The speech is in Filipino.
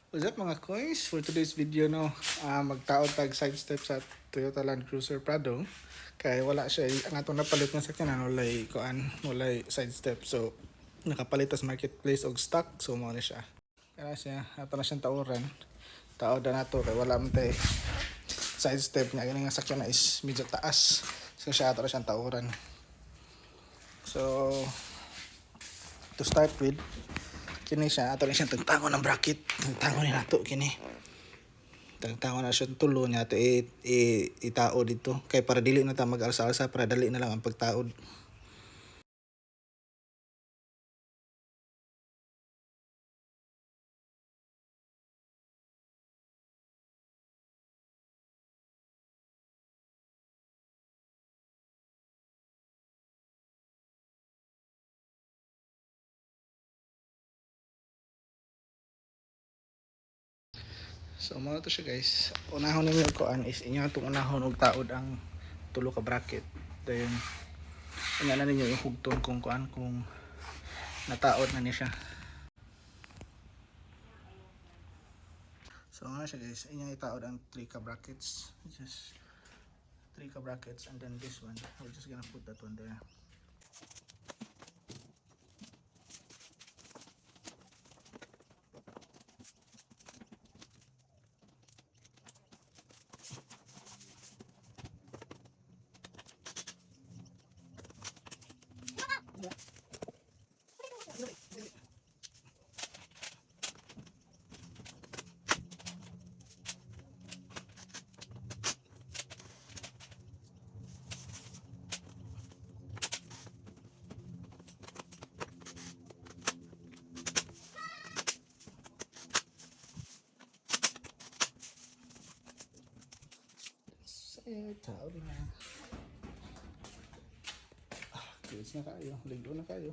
What's up mga coins? For today's video no, magtaod tag side step sa Toyota Land Cruiser Prado. Kay wala siya ang atong napalit nga sakyanan walay side step. So nakapalit sa marketplace og stock, so mo na siya. Kaya siya ato na siyang tauran. Taod na nato kay wala man tay side step nga gani nga sakyanan is medyo taas. So siya ato na siyang tauran. So to start with, kini siya ato na siyang tagtangon ng bracket. Tagtangon ni nato kini. Tagtangon na siya tulo niya to itao dito kay para dili na ta mag-alsa-alsa, para dali na lang ang pagtaod. So mao to siya guys. Unahon ninyo kuan is inyo atong unahon og taod ang tulo ka bracket. Then ina na ninyo yung hugton kung kuan kung nataod na ni siya. So nga siya guys, inyo itaod ang 3 ka brackets. Just 3 ka brackets, and then this one, we're just gonna put that one there. Taod na. Goods na kayo, ligo na kayo.